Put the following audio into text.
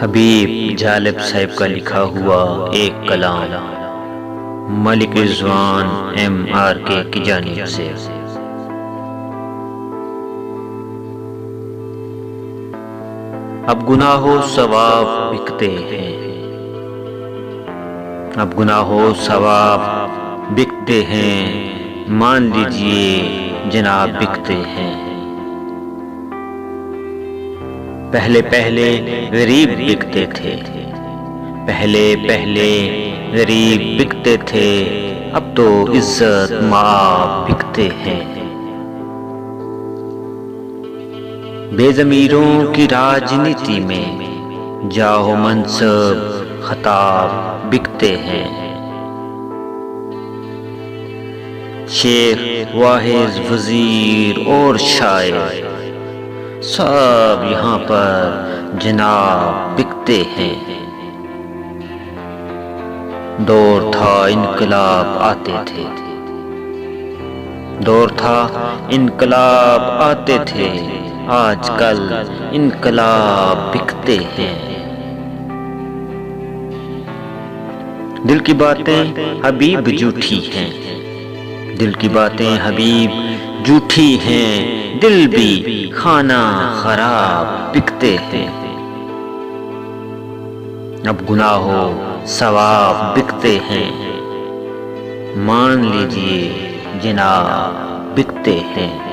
حبیب جالب صاحب کا لکھا ہوا ایک کلام ملک رضوان MRK کی جانب سے۔ اب گناہ و ثواب بکتے ہیں، اب گناہ و ثواب بکتے ہیں، مان لیجئے جناب بکتے ہیں۔ پہلے پہلے غریب بکتے تھے، پہلے پہلے غریب بکتے تھے، اب تو عزت مآب بکتے ہیں۔ بے ضمیروں کی راجنیتی میں جاہ و منصب خطاب بکتے ہیں۔ شیخ واعظ وزیر اور شاعر سب یہاں پر جناب بکتے ہیں۔ دور تھا انقلاب آتے تھے، دور تھا انقلاب آتے تھے، آج کل انقلاب بکتے ہیں۔ دل کی باتیں حبیب جھوٹی ہیں، دل کی باتیں حبیب جھوٹی ہیں، دل بھی کھانا خراب بکتے ہیں۔ اب گناہ و ثواب بکتے ہیں، مان لیجئے جناب بکتے ہیں۔